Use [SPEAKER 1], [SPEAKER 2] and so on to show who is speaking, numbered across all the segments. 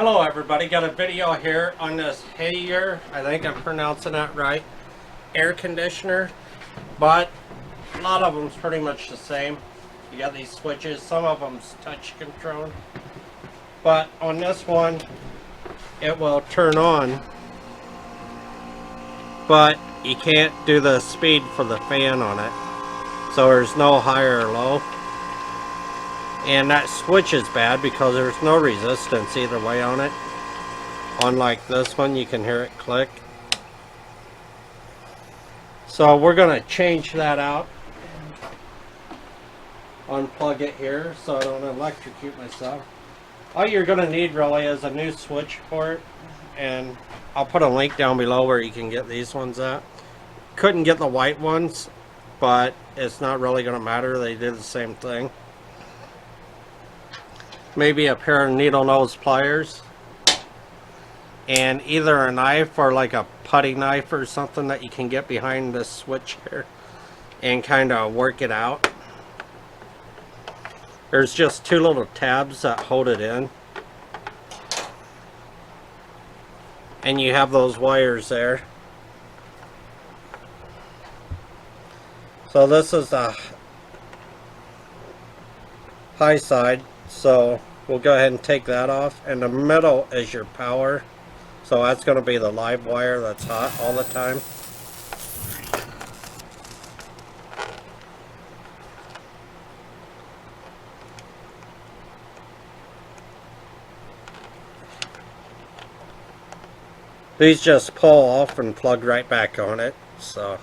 [SPEAKER 1] Hello everybody, got a video here on this Haier, I think I'm pronouncing that right, air conditioner, but a lot of them's pretty much the same. You got these switches, some of them's touch control, but on this one it will turn on, but you can't do the speed for the fan on it, so there's no higher or low. And that switch is bad because there's no resistance either way on it. Unlike this one, you can hear it click. So we're going to change that out. Unplug it here so I don't electrocute myself. All you're going to need really is a new switch for it. And I'll put a link down below where you can get these ones at. Couldn't get the white ones, but it's not really going to matter. They do the same thing. Maybe a pair of needle nose pliers and either a knife or like a putty knife or something that you can get behind this switch here and kind of work it out. There's just two little tabs that hold it in, and you have those wires there. So this is the high side. So we'll go ahead and take that off, and the middle is your power, so that's going to be the live wire that's hot all the time. These just pull off and plug right back on it. So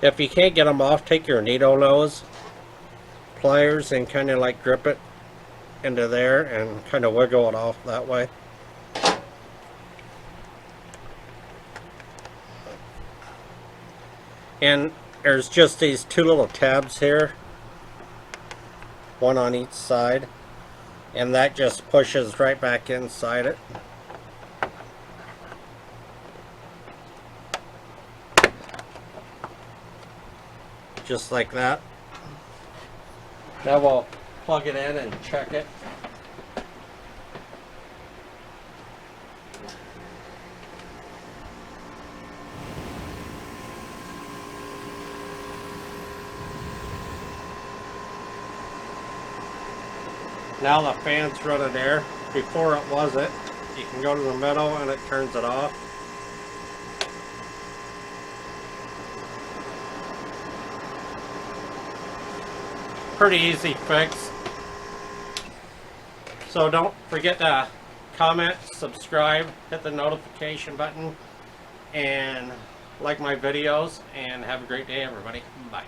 [SPEAKER 1] if you can't get them off, take your needle nose pliers and kind of like grip it into there and kind of wiggle it off that way. And there's just these two little tabs here, one on each side, and that just pushes right back inside it. Just like that. Now we'll plug it in and check it. Now the fan's running air. Before it wasn't. You can go to the middle and it turns it off. Pretty easy fix. So don't forget to comment, subscribe, hit the notification button, and like my videos, and have a great day everybody. Bye.